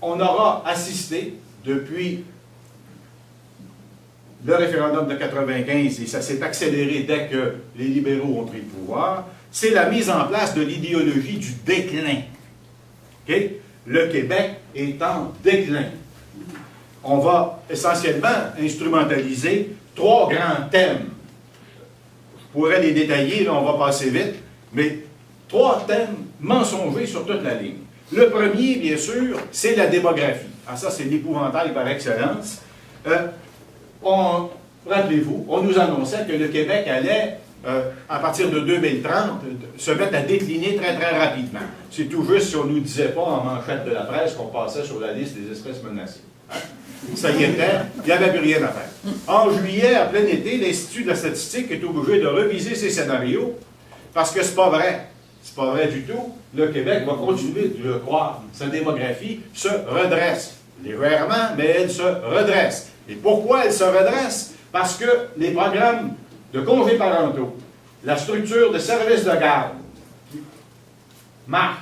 on aura assisté depuis le référendum de 95, et ça s'est accéléré dès que les libéraux ont pris le pouvoir, c'est la mise en place de l'idéologie du déclin. Okay? Le Québec est en déclin. On va essentiellement instrumentaliser 3 grands thèmes. Je pourrais les détailler, là, on va passer vite, mais 3 thèmes mensongers sur toute la ligne. Le premier, bien sûr, c'est la démographie. Ah, ça, c'est l'épouvantail par excellence. Rappelez-vous, on nous annonçait que le Québec allait, à partir de 2030, se mettre à décliner très, très rapidement. C'est tout juste si on ne nous disait pas en manchette de la presse qu'on passait sur la liste des espèces menacées. Hein? Ça y était, il n'y avait plus rien à faire. En juillet, en plein été, l'Institut de la statistique est obligé de reviser ses scénarios parce que c'est pas vrai. C'est pas vrai du tout. Le Québec va continuer de le croire. Sa démographie se redresse. Légèrement, mais elle se redresse. Et pourquoi elle se redresse? Parce que les programmes de congés parentaux, la structure de services de garde marchent,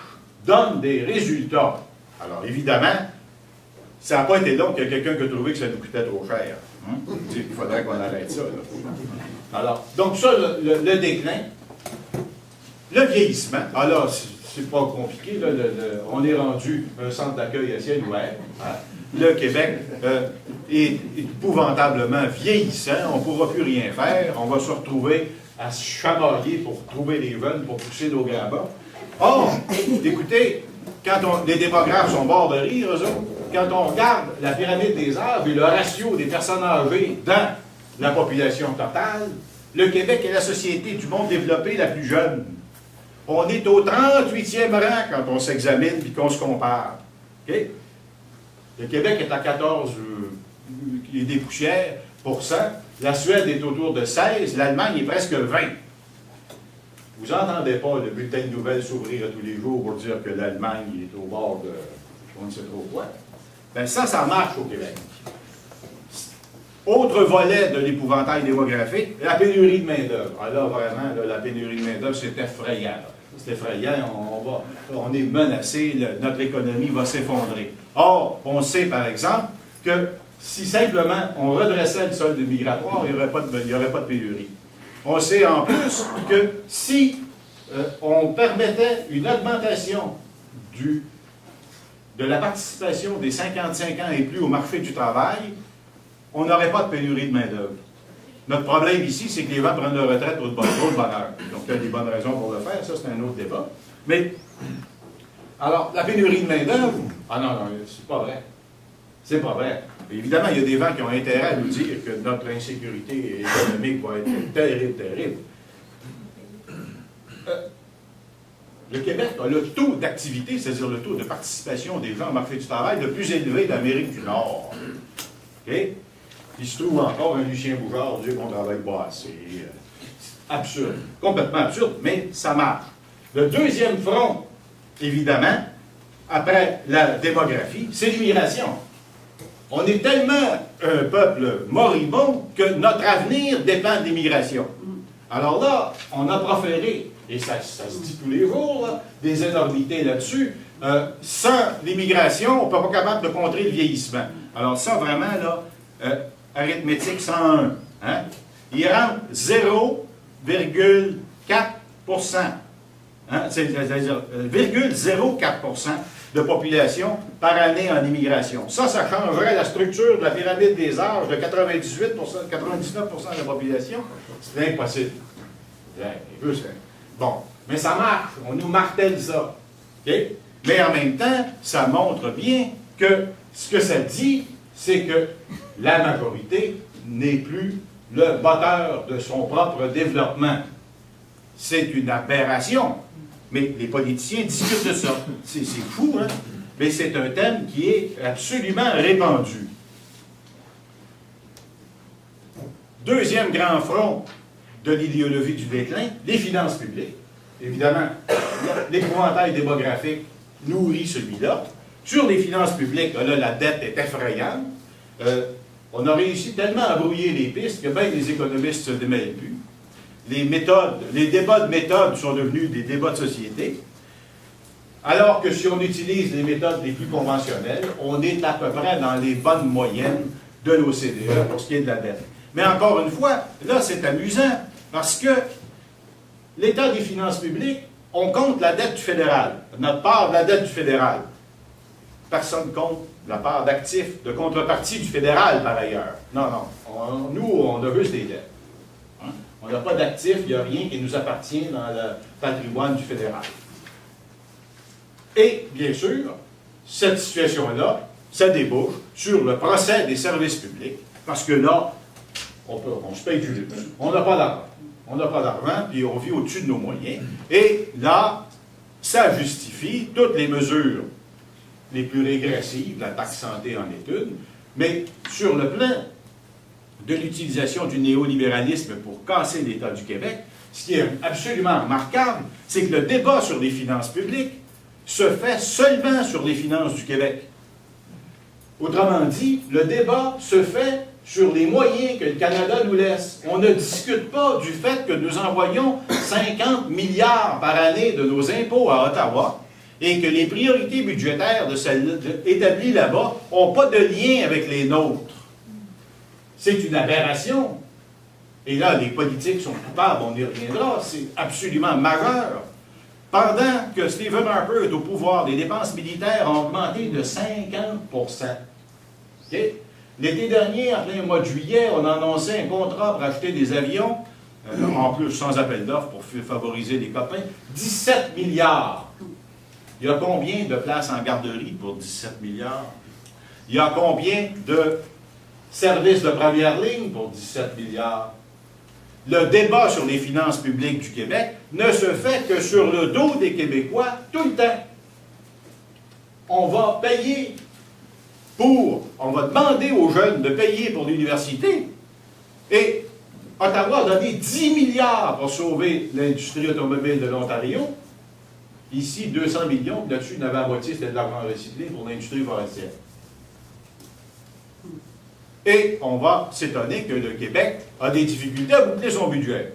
donnent des résultats. Alors évidemment, ça n'a pas été long qu'il y a quelqu'un qui a trouvé que ça nous coûtait trop cher. Hein? Il faudrait qu'on arrête ça. Là. Alors, donc ça, le déclin. Le vieillissement. Alors, c'est pas compliqué. Là, on est rendu un centre d'accueil à ciel ouvert. Hein? Le Québec est épouvantablement vieillissant. On ne pourra plus rien faire. On va se retrouver à se chamailler pour trouver les jeunes, pour pousser nos grands-bas. Or, écoutez, quand les démographes sont morts de rire, eux autres, quand on regarde la pyramide des âges et le ratio des personnes âgées dans la population totale, le Québec est la société du monde développé la plus jeune. On est au 38e rang quand on s'examine et qu'on se compare. Okay? Le Québec est à 14 et des poussières %. La Suède est autour de 16, l'Allemagne est presque 20. Vous n'entendez pas le bulletin de nouvelles s'ouvrir à tous les jours pour dire que l'Allemagne est au bord de on ne sait trop quoi. Bien, ça marche au Québec. Autre volet de l'épouvantail démographique, la pénurie de main-d'œuvre. Alors, vraiment, là, la pénurie de main-d'œuvre, c'est effrayant. C'est effrayant, on est menacé, notre économie va s'effondrer. Or, on sait, par exemple, que si simplement on redressait le solde migratoire, il n'y aurait pas de pénurie. On sait en plus que si on permettait une augmentation de la participation des 55 ans et plus au marché du travail, on n'aurait pas de pénurie de main-d'œuvre. Notre problème ici, c'est que les gens prennent leur retraite trop de bonheur. Donc, il y a des bonnes raisons pour le faire, ça c'est un autre débat. Mais, alors, la pénurie de main-d'œuvre, ah non, c'est pas vrai. C'est pas vrai. Évidemment, il y a des gens qui ont intérêt à nous dire que notre insécurité économique va être terrible, terrible. Le Québec a le taux d'activité, c'est-à-dire le taux de participation des gens au marché du travail le plus élevé d'Amérique du Nord. Okay? Il se trouve encore un Lucien Bouchard dire qu'on ne travaille pas assez. Absurde. Complètement absurde, mais ça marche. Le deuxième front, évidemment, après la démographie, c'est l'immigration. On est tellement un peuple moribond que notre avenir dépend de l'immigration. Alors là, on a proféré, et ça se dit tous les jours, là, des énormités là-dessus. Sans l'immigration, on ne peut pas capable de contrer le vieillissement. Alors ça, vraiment, là, arithmétique 101. Hein? Il rentre 0,4%. Hein? C'est-à-dire 0,04% de population par année en immigration. Ça changerait la structure de la pyramide des âges de 99% de la population. C'est impossible. Bon, mais ça marche. On nous martèle ça. Okay? Mais en même temps, ça montre bien que ce que ça dit, c'est que la majorité n'est plus le moteur de son propre développement. C'est une aberration. Mais les politiciens discutent de ça. C'est fou, hein? Mais c'est un thème qui est absolument répandu. Deuxième grand front de l'idéologie du déclin, les finances publiques. Évidemment, l'épouvantail démographique nourrit celui-là. Sur les finances publiques, là, la dette est effrayante. On a réussi tellement à brouiller les pistes que même les économistes ne se démêlent plus. Les débats de méthode sont devenus des débats de société. Alors que si on utilise les méthodes les plus conventionnelles, on est à peu près dans les bonnes moyennes de l'OCDE pour ce qui est de la dette. Mais encore une fois, là, c'est amusant, parce que l'état des finances publiques, on compte la dette du fédéral, notre part de la dette du fédéral. Personne compte la part d'actifs, de contrepartie du fédéral, par ailleurs. Non, non. Nous, on a juste des dettes. Hein? On n'a pas d'actifs, il n'y a rien qui nous appartient dans le patrimoine du fédéral. Et, bien sûr, cette situation-là, ça débouche sur le procès des services publics, parce que là, on se paye du luxe. On n'a pas d'argent. On n'a pas d'argent, puis on vit au-dessus de nos moyens. Et là, ça justifie toutes les mesures les plus régressives, la taxe santé en est une, mais sur le plan de l'utilisation du néolibéralisme pour casser l'État du Québec, ce qui est absolument remarquable, c'est que le débat sur les finances publiques se fait seulement sur les finances du Québec. Autrement dit, le débat se fait sur les moyens que le Canada nous laisse. On ne discute pas du fait que nous envoyons 50 milliards par année de nos impôts à Ottawa et que les priorités budgétaires de celles établies là-bas n'ont pas de lien avec les nôtres. C'est une aberration. Et là, les politiques sont coupables, on y reviendra, c'est absolument majeur. Pendant que Stephen Harper est au pouvoir, les dépenses militaires ont augmenté de 50 OK? L'été dernier, en plein mois de juillet, on a annoncé un contrat pour acheter des avions, en plus sans appel d'offres pour favoriser les copains, 17 milliards. Il y a combien de places en garderie pour 17 milliards? Il y a combien de services de première ligne pour 17 milliards? Le débat sur les finances publiques du Québec ne se fait que sur le dos des Québécois tout le temps. On va payer on va demander aux jeunes de payer pour l'université. Et Ottawa a donné 10 milliards pour sauver l'industrie automobile de l'Ontario. Ici, 200 millions, là-dessus, il y en avait à moitié, c'était de l'argent recyclé pour l'industrie forestière. Et on va s'étonner que le Québec a des difficultés à boucler son budget.